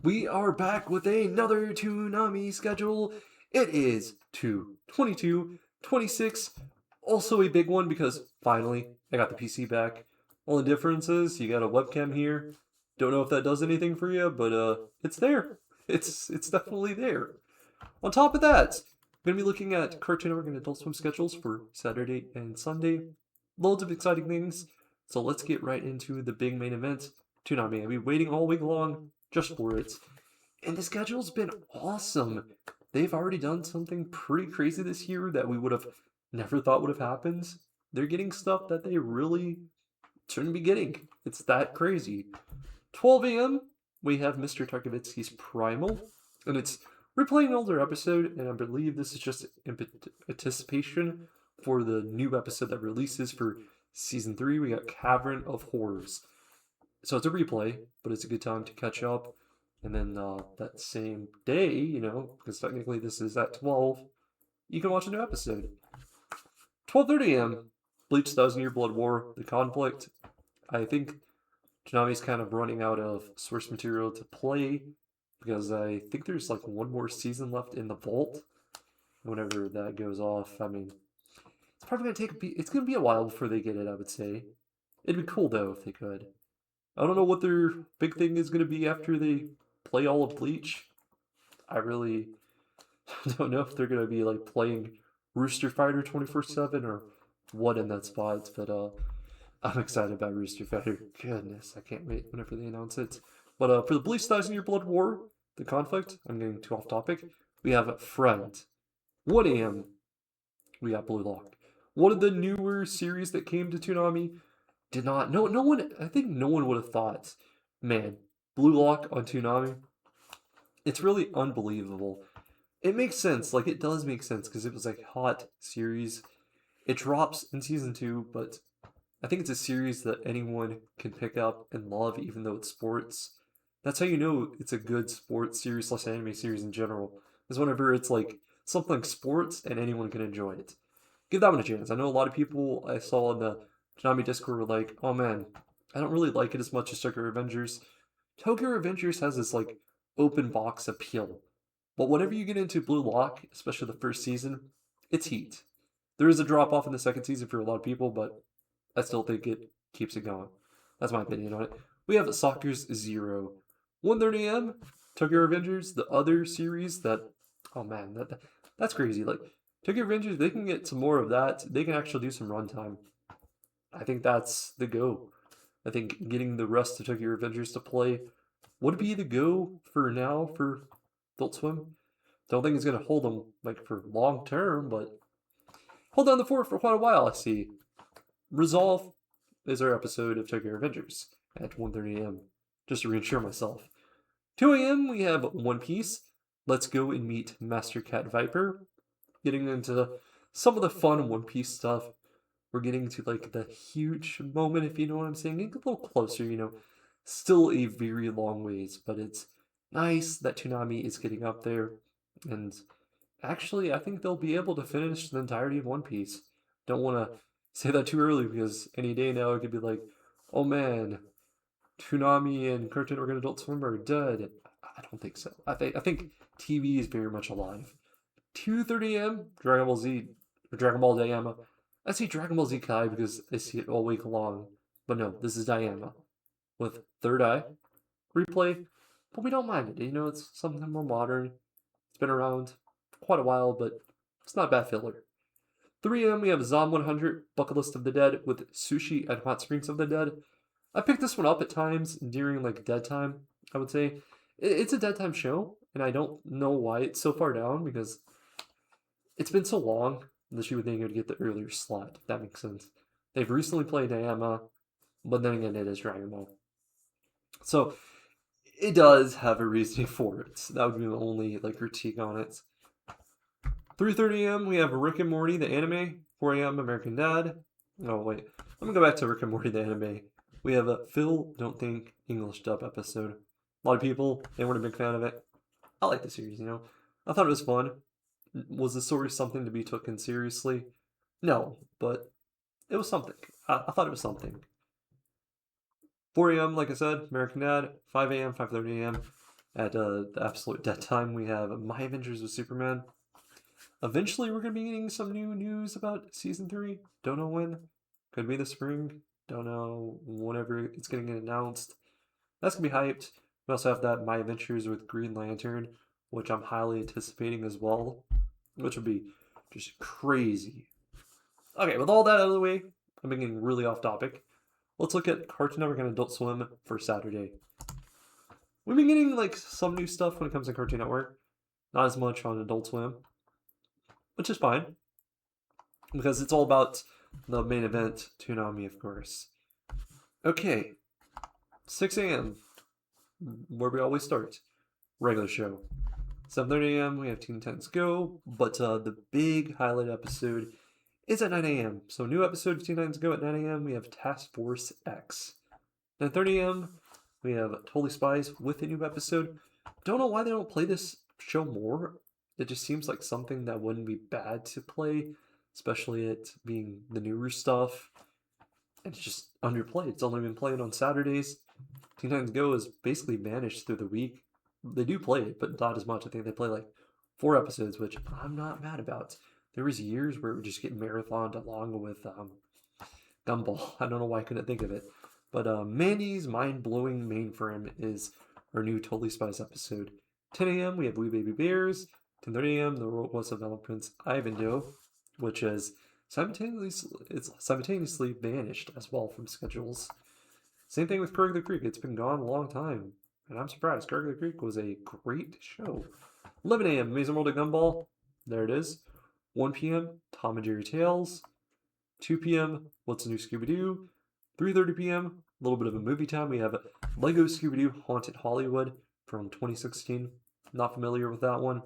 We are back with another Toonami schedule. It is 2/22/26. Also a big one because finally I got the PC back. Only difference is you got a webcam here. Don't know if that does anything for you, but it's there. It's definitely there. On top of that, I'm gonna be looking at Cartoon Network and Adult Swim schedules for Saturday and Sunday. Loads of exciting things. So let's get right into the big main event. Toonami. I'll be waiting all week long just for it. And the schedule's been awesome. They've already done something pretty crazy this year that we would have never thought would have happened. They're getting stuff that they really shouldn't be getting. It's that crazy. 12 a.m., we have Mr. Tarkovitsky's Primal, and it's replaying an older episode, and I believe this is just anticipation for the new episode that releases for Season 3. We got Cavern of Horrors. So it's a replay, but it's a good time to catch up. And then that same day, because technically this is at 12, you can watch a new episode. 12:30 a.m., Bleach 1,000 Year Blood War, The Conflict. I think Toonami's kind of running out of source material to play because I think there's like one more season left in the vault. Whenever that goes off, I mean, it's probably it's gonna be a while before they get it, I would say. It'd be cool though if they could. I don't know what their big thing is gonna be after they play all of Bleach. I really don't know if they're gonna be like playing Rooster Fighter 24/7 or what in that spot, but I'm excited about Rooster Fighter. Goodness, I can't wait whenever they announce it. But for the Bleach 1,000 Year Blood War, The Conflict, I'm getting too off topic. We have Friend. 1 a.m. We got Blue Lock. One of the newer series that came to Toonami. I think no one would have thought, man, Blue Lock on Toonami. It's really unbelievable. It makes sense, like it does make sense because it was like hot series. It drops in season 2, but I think it's a series that anyone can pick up and love, even though it's sports. That's how you know it's a good sports series / anime series in general. Is whenever it's like something like sports and anyone can enjoy it. Give that one a chance. I know a lot of people I saw in the Toonami Discord were like, oh man, I don't really like it as much as Tokyo Revengers. Tokyo Revengers has this like open box appeal. But whenever you get into Blue Lock, especially the first season, it's heat. There is a drop off in the second season for a lot of people, but I still think it keeps it going. That's my opinion on it. We have Soccer's Zero. 1:30 a.m. Tokyo Revengers, the other series that, oh man, that's crazy. Like, Tokyo Revengers, they can get some more of that. They can actually do some runtime. I think that's the go. I think getting the rest of Tokyo Revengers to play would be the go for now for Adult Swim. Don't think it's going to hold them like for long term, but hold down the fort for quite a while, I see. Resolve is our episode of Tokyo Revengers at 1:30 a.m. Just to reassure myself. 2 a.m. we have One Piece. Let's go and meet Master Cat Viper. Getting into some of the fun One Piece stuff. We're getting to like the huge moment, if you know what I'm saying. Getting a little closer, Still a very long ways, but it's nice that Toonami is getting up there. And actually, I think they'll be able to finish the entirety of One Piece. Don't want to say that too early because any day now it could be like, oh man, Toonami and Cartoon Network and Adult Swim are dead. I don't think so. I think TV is very much alive. 2:30 a.m. Dragon Ball Z or Dragon Ball Daima. I see Dragon Ball Z Kai because I see it all week long. But no, this is Daima with Third Eye replay. But we don't mind it. It's something more modern. It's been around quite a while, but it's not bad filler. 3 a.m. we have Zom 100 Bucket List of the Dead with Sushi and Hot Springs of the Dead. I picked this one up at times during like dead time, I would say. It's a dead time show, and I don't know why it's so far down because it's been so long that you would think it would get the earlier slot, if that makes sense. They've recently played Daima, but then again, it is Dragon Ball. So, it does have a reasoning for it. That would be the only like critique on it. 3:30 a.m. we have Rick and Morty, the anime. 4 a.m. American Dad. Oh, wait. Let me go back to Rick and Morty, the anime. We have a Phil Don't Think English dub episode. A lot of people, they weren't a big fan of it. I like the series, I thought it was fun. Was the story something to be taken seriously? No, but it was something. I thought it was something. 4 a.m., like I said, American Dad. 5 a.m., 5:30 a.m. at the absolute dead time, we have My Adventures with Superman. Eventually, we're going to be getting some new news about season 3. Don't know when. Could be the spring. Don't know whenever it's going to get announced. That's going to be hyped. We also have that My Adventures with Green Lantern, which I'm highly anticipating as well, which would be just crazy. Okay, with all that out of the way, I'm getting really off topic. Let's look at Cartoon Network and Adult Swim for Saturday. We've been getting like some new stuff when it comes to Cartoon Network. Not as much on Adult Swim, which is fine because it's all about the main event, Toonami, of course. Okay, 6 a.m. where we always start. Regular show. 7:30 a.m. we have Teen Titans Go, but the big highlight episode is at 9 a.m. So new episode of Teen Titans Go at 9 a.m. we have Task Force X. 9:30 a.m. we have Totally Spies with a new episode. Don't know why they don't play this show more. It just seems like something that wouldn't be bad to play, especially it being the newer stuff. It's just underplayed. It's only been played on Saturdays. Teen Titans Go is basically vanished through the week. They do play it, but not as much. I think they play like 4 episodes, which I'm not mad about. There was years where it would just get marathoned along with Gumball. I don't know why I couldn't think of it. But Mandy's Mind-Blowing Mainframe is our new Totally Spies episode. 10 a.m. we have We Baby Bears. 10:30 a.m. the Royal Quest of Valor Prince Ivanhoe, which is simultaneously vanished as well from schedules. Same thing with Courage the Creek. It's been gone a long time, and I'm surprised. Courage the Creek was a great show. 11 a.m. Amazing World of Gumball. There it is. 1 p.m. Tom and Jerry Tales. 2 p.m. What's New Scooby-Doo. 3:30 p.m. a little bit of a movie time. We have Lego Scooby-Doo Haunted Hollywood from 2016. Not familiar with that one.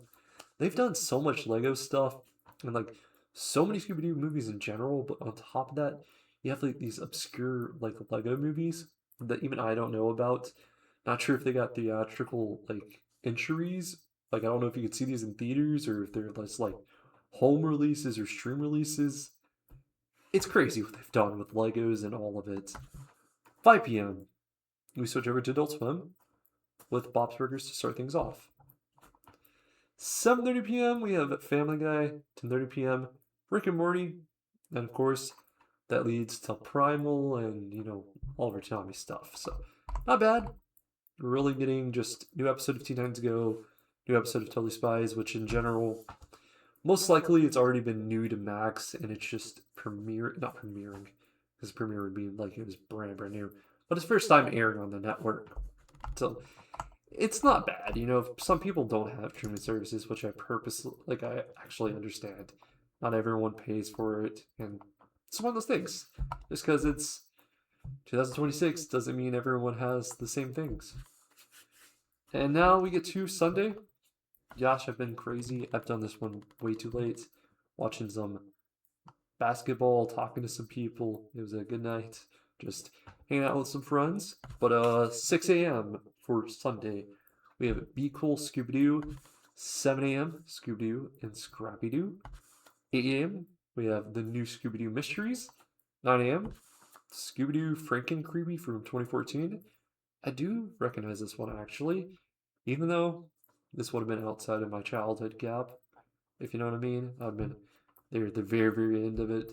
They've done so much Lego stuff and like so many Scooby-Doo movies in general, but on top of that, you have like these obscure like Lego movies that even I don't know about. Not sure if they got theatrical like entries. Like I don't know if you could see these in theaters or if they're just like home releases or stream releases. It's crazy what they've done with Legos and all of it. 5 p.m. we switch over to Adult Swim with Bob's Burgers to start things off. 7:30 p.m. we have Family Guy. 10:30 p.m. Rick and Morty. And of course, that leads to Primal and, all of our Toonami stuff. So, not bad. We're really getting just new episode of Teen Titans Go, new episode of Totally Spies, which in general, most likely it's already been new to Max and it's just not premiering, because premiere would be like it was brand new, but it's first time airing on the network. So, it's not bad, some people don't have streaming services, which I actually understand. Not everyone pays for it, and it's one of those things. Just because it's 2026 doesn't mean everyone has the same things. And now we get to Sunday. Gosh, I've been crazy. I've done this one way too late. Watching some basketball, talking to some people. It was a good night. Just hanging out with some friends. But 6 a.m. for Sunday, we have Be Cool Scooby-Doo. 7 a.m. Scooby-Doo and Scrappy-Doo. 8 a.m. we have the new Scooby-Doo Mysteries. 9 a.m. Scooby-Doo Franken-Creepy from 2014. I do recognize this one actually, even though this would have been outside of my childhood gap, if you know what I mean. I've been there at the very, very end of it.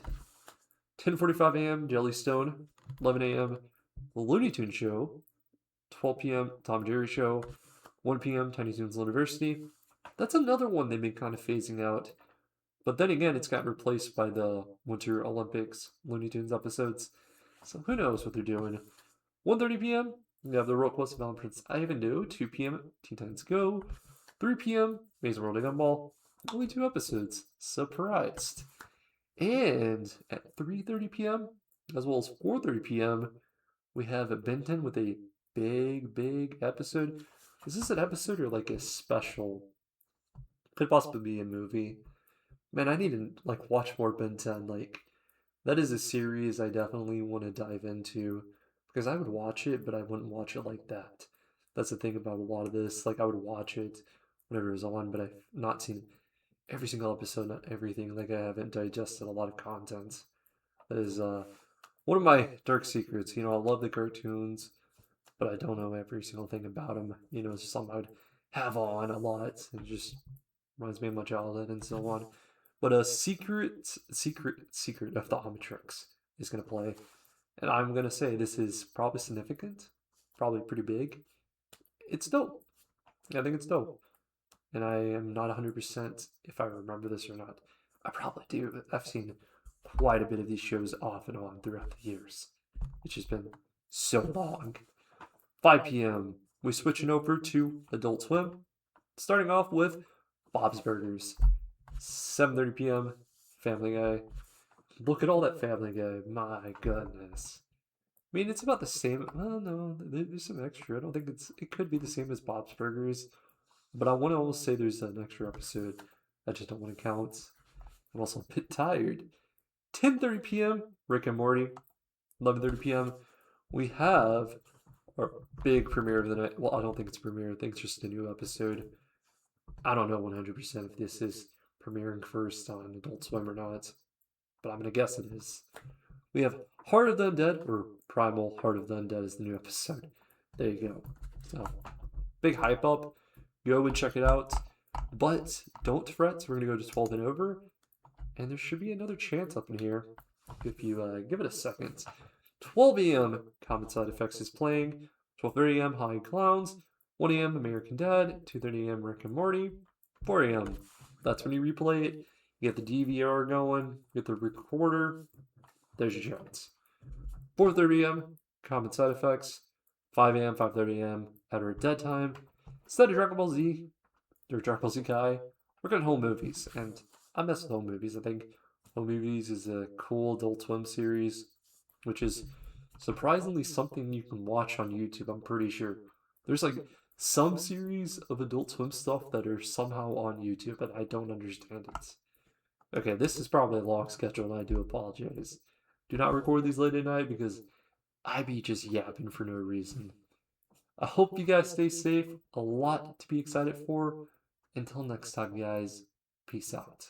10:45 a.m. Jellystone. 11 a.m. The Looney Tunes Show. 12 p.m. Tom and Jerry Show. 1 p.m. Tiny Toons University. That's another one they've been kind of phasing out. But then again, it's got replaced by the Winter Olympics Looney Tunes episodes. So who knows what they're doing. 1:30 p.m. we have the Royal Quest of Valor Prince Ivanhoe. 2 p.m. Teen Titans Go. 3 p.m. Amazing World of Gumball. Only 2 episodes. Surprised. And at 3:30 p.m. as well as 4:30 p.m. we have Ben 10 with a big episode. Is this an episode or like a special? Could possibly be a movie. Man, I need to watch more Ben 10. That is a series I definitely want to dive into because I would watch it, but I wouldn't watch it like that. That's the thing about a lot of this. I would watch it whenever it was on, but I've not seen every single episode, not everything. I haven't digested a lot of content. That is one of my dark secrets. I love the cartoons, but I don't know every single thing about them. It's just something I would have on a lot. It just reminds me of my childhood and so on. But a secret of the Omnitrix is gonna play, and I'm gonna say this is probably significant, probably pretty big. It's dope. I think it's dope, and I am not 100% if I remember this or not. I probably do. I've seen quite a bit of these shows off and on throughout the years. It's just been so long. 5 p.m. We switching over to Adult Swim, starting off with Bob's Burgers. 7:30 p.m. Family Guy. Look at all that Family Guy. My goodness. I mean, it's about the same. Well, no, there's some extra. I don't think it could be the same as Bob's Burgers, but I want to almost say there's an extra episode. I just don't want to count. I'm also a bit tired. 10:30 p.m. Rick and Morty. 11:30 p.m. We have our big premiere of the night. Well, I don't think it's a premiere. I think it's just a new episode. I don't know 100% if this is premiering first on Adult Swim or not, but I'm gonna guess it is. We have Heart of the Undead, or Primal Heart of the Undead is the new episode. There you go. So, big hype up. Go and check it out. But don't fret, we're gonna go to 12 and over, and there should be another chance up in here if you give it a second. 12 a.m. Common Side Effects is playing. 12:30 a.m. High Clowns. 1 a.m. American Dad. 2:30 a.m. Rick and Morty. 4 a.m. That's when you replay it. You get the DVR going. You get the recorder. There's your chance. 4:30 a.m. Common Side Effects. 5 a.m. 5:30 a.m. Outer Dead Time. Instead of Dragon Ball Z, or Dragon Ball Z Kai, we're going home movies. And I mess with home movies. I think home movies is a cool Adult Swim series, which is surprisingly something you can watch on YouTube, I'm pretty sure. There's like some series of Adult Swim stuff that are somehow on YouTube, and I don't understand it. Okay, this is probably a long schedule, and I do apologize. Do not record these late at night because I be just yapping for no reason. I hope you guys stay safe. A lot to be excited for. Until next time, guys. Peace out.